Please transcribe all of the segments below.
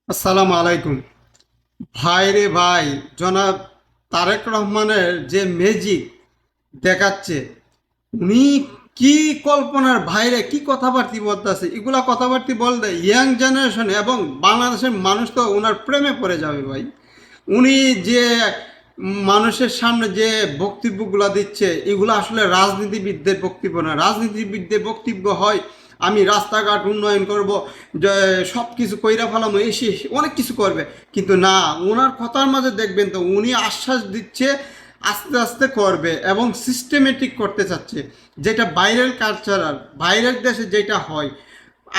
আসসালামু আলাইকুম। ভাই রে ভাই, জনাব তারেক রহমানের যে ম্যাজিক দেখাচ্ছে, উনি কি কল্পনার বাইরে কি কথাবার্তি বলতেছে, এগুলা কথাবার্তি বলতে ইয়াং জেনারেশন এবং বাংলাদেশের মানুষ তো ওনার প্রেমে পড়ে যাবে ভাই। উনি যে মানুষের সামনে যে বক্তব্যগুলো দিচ্ছে, এগুলো আসলে রাজনীতিবিদদের বক্তব্য না। রাজনীতিবিদদের বক্তব্য হয় আমি রাস্তাঘাট উন্নয়ন করব, যে সব কিছু কইরা ফেলামো, এসে অনেক কিছু করবে। কিন্তু না, ওনার কথার মাঝে দেখবেন তো উনি আশ্বাস দিচ্ছে আস্তে আস্তে করবে এবং সিস্টেমেটিক করতে চাচ্ছে, যেটা বাইরের কালচারাল, বাইরের দেশে যেটা হয়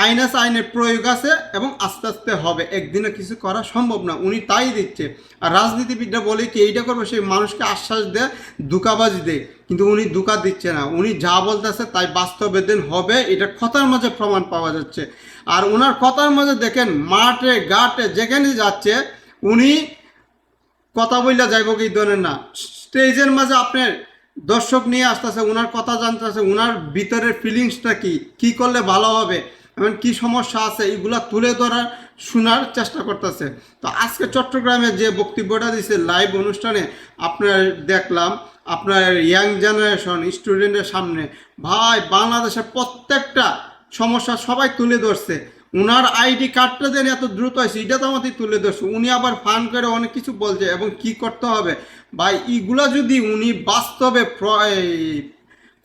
আইন আছে, আইনের প্রয়োগ আছে এবং আস্তে আস্তে হবে, একদিনে কিছু করা সম্ভব না, উনি তাই দিচ্ছে। আর রাজনীতিবিদরা বলে কি এইটা করবে, সেই মানুষকে আশ্বাস দেয়, ধোঁকাবাজি দেয়, কিন্তু উনি ধোঁকা দিচ্ছে না, উনি যা বলতেছে তাই বাস্তবে দিন হবে, এটা কথার মাঝে প্রমাণ পাওয়া যাচ্ছে। আর ওনার কথার মাঝে দেখেন মাঠে ঘাটে যেখানে যাচ্ছে উনি কথা বললে যাইব কি ধরেন না, স্টেজের মাঝে আপনার দর্শক নিয়ে আসতেছে, ওনার কথা জানতেছে, ওনার ভিতরের ফিলিংসটা কি, কি করলে ভালো হবে এবং কি সমস্যা আছে, এগুলা তুলে ধরার শোনার চেষ্টা করতেছে। তো আজকে চট্টগ্রামে যে বক্তব্যটা দিছে লাইভ অনুষ্ঠানে আপনার দেখলাম, আপনার ইয়াং জেনারেশন স্টুডেন্টের সামনে, ভাই বাংলাদেশের প্রত্যেকটা সমস্যা সবাই তুলে ধরছে। উনার আইডি কার্ডটা যেন এত দ্রুত হয়েছে এটা তো আমাদের তুলে ধরছে, উনি আবার ফান করে অনেক কিছু বলছে এবং কি করতে হবে ভাই, এগুলা যদি উনি বাস্তবে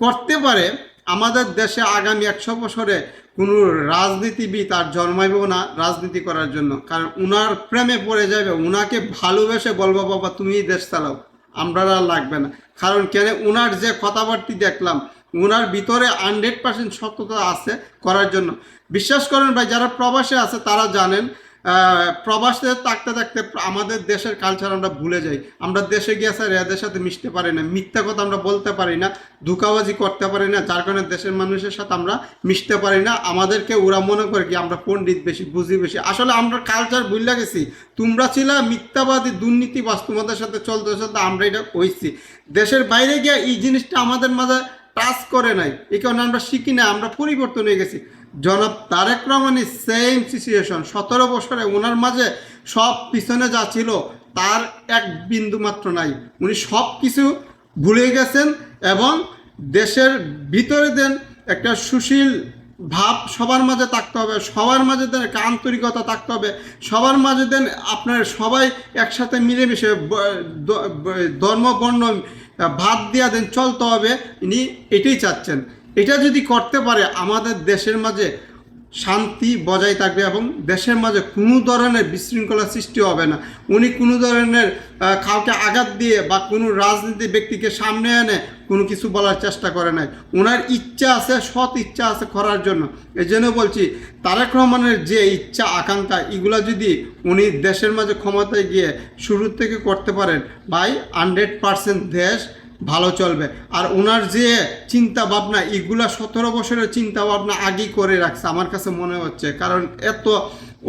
করতে পারে, আমাদের দেশে আগামী 100 বছরে কোনো রাজনীতিবিদ আর জন্মাইব না রাজনীতি করার জন্য। কারণ উনার প্রেমে পড়ে যাবে, উনাকে ভালোবেসে বলবো বাবা তুমি দেশ চালাও, আমরা আর লাগবে না। কারণ কেন, উনার যে কথাবার্তি দেখলাম, উনার ভিতরে 100% সততা আছে করার জন্য। বিশ্বাস করেন ভাই, যারা প্রবাসে আছে তারা জানেন, প্রবাসে থাকতে থাকতে আমাদের দেশের কালচার আমরা ভুলে যাই। আমরা দেশে গিয়ে স্যার এদের সাথে মিশতে পারি না, মিথ্যা কথা আমরা বলতে পারি না, ধোঁকাবাজি করতে পারি না, যার কারণে দেশের মানুষের সাথে আমরা মিশতে পারি না। আমাদেরকে ওরা মনে করে কি আমরা পণ্ডিত বেশি, বুঝি বেশি, আসলে আমরা কালচার ভুলে গেছি। তোমরা ছিলা মিথ্যাবাদী, দুর্নীতিবাজ, তোমাদের সাথে চলতে চলতে আমরা এটা কইছি। দেশের বাইরে গিয়ে এই জিনিসটা আমাদের মাঝে টাচ করে নাই, এই কারণে আমরা শিখি না, আমরা পরিবর্তন হয়ে গেছি। জনাব তারেক রহমানের সেম সিচুয়েশন, 17 বছরে ওনার মাঝে সব পিছনে যা ছিল তার এক বিন্দু মাত্র নাই, উনি সব কিছু ভুলে গেছেন। এবং দেশের ভিতরে দেন একটা সুশীল ভাব সবার মাঝে থাকতে হবে, সবার মাঝে দেন একটা আন্তরিকতা থাকতে হবে, সবার মাঝে দেন আপনার সবাই একসাথে মিলেমিশে ধর্ম বর্ণ ভাত দিয়া দেন চলতে হবে, ইনি এটাই চাচ্ছেন। এটা যদি করতে পারে আমাদের দেশের মাঝে শান্তি বজায় থাকবে এবং দেশের মাঝে কোনো ধরনের বিশৃঙ্খলা সৃষ্টি হবে না। উনি কোনো ধরনের কাউকে আঘাত দিয়ে বা কোনো রাজনীতি ব্যক্তিকে সামনে এনে কোনো কিছু বলার চেষ্টা করে নাই। ওনার ইচ্ছা আছে, সৎ ইচ্ছা আছে করার জন্য। এই জন্য বলছি তারেক রহমানের যে ইচ্ছা আকাঙ্ক্ষা, এগুলা যদি উনি দেশের মাঝে ক্ষমতায় গিয়ে শুরু থেকে করতে পারেন ভাই, 100% দেশ ভালো চলবে। আর ওনার যে চিন্তা ভাবনা, এগুলা 17 বছরের চিন্তা ভাবনা আগেই করে রাখছে আমার কাছে মনে হচ্ছে, কারণ এত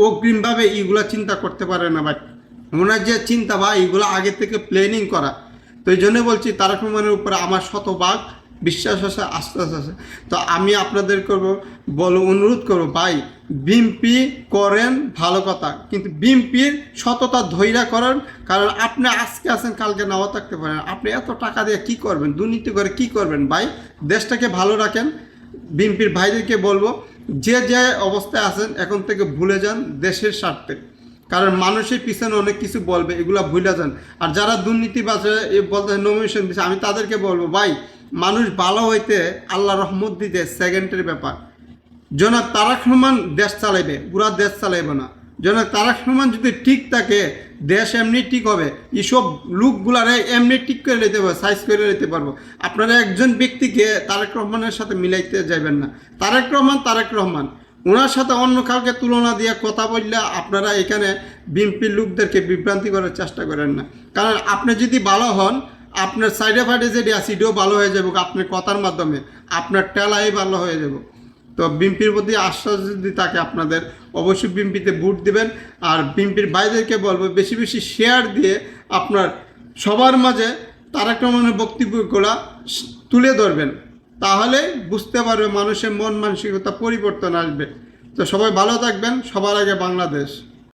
অগ্রিমভাবে এগুলা চিন্তা করতে পারে না ভাই। ওনার যে চিন্তা ভাই, এগুলো আগে থেকে প্ল্যানিং করা। তো এই জন্য বলছি তারেক রহমানের উপরে আমার শতভাগ বিশ্বাস আছে, আস্থা আছে। তো আমি আপনাদের অনুরোধ করবো ভাই, বিএনপি করেন ভালো কথা, কিন্তু বিএনপির সততা ধৈর্য করেন। কারণ আপনি আজকে আছেন, কালকে নাও থাকতে পারেন। আপনি এত টাকা দিয়ে কি করবেন, দুর্নীতি করে কি করবেন ভাই? দেশটাকে ভালো রাখেন। বিএনপির ভাইদেরকে বলবো, যে যে অবস্থায় আছেন এখন থেকে ভুলে যান দেশের স্বার্থে। কারণ মানুষের পিছনে অনেক কিছু বলবে, এগুলা ভুলে যান। আর যারা দুর্নীতিবাজ বলতে নমিনেশন দিচ্ছে, আমি তাদেরকে বলবো ভাই, মানুষ ভালো হইতে আল্লাহ রহমত দিতে সেকেন্ডের ব্যাপার। জনাব তারেক রহমান দেশ চালাইবে, পুরা দেশ চালাইবে না। জনাব তারেক রহমান যদি ঠিক থাকে, দেশ এমনি ঠিক হবে। এইসব লোকগুলারে এমনি ঠিক করে নিতে পারবো, সাইজ করে নিতে পারবো। আপনারা একজন ব্যক্তিকে তারেক রহমানের সাথে মিলাইতে যাবেন না। তারেক রহমান তারেক রহমান, ওনার সাথে অন্য কাউকে তুলনা দিয়ে কথা বললে আপনারা এখানে বিএনপির লোকদেরকে বিভ্রান্তি করার চেষ্টা করেন না। কারণ আপনি যদি ভালো হন, আপনার সাইডে ফাইডে যেটি আছে এটিও ভালো হয়ে যাবে, আপনার কথার মাধ্যমে আপনার টেলাই ভালো হয়ে যাবে। তো বিএনপির প্রতি আশ্বাস যদি থাকে আপনাদের, অবশ্যই বিএনপিতে ভোট দিবেন। আর বিএনপির ভাইদেরকে বলবো বেশি বেশি শেয়ার দিয়ে আপনার সবার মাঝে তারেক রহমানের বক্তব্যগুলো তুলে ধরবেন, তাহলে বুঝতে পারবে মানুষের মন মানসিকতা পরিবর্তন আসবে। তো সবাই ভালো থাকবেন, সবার আগে বাংলাদেশ।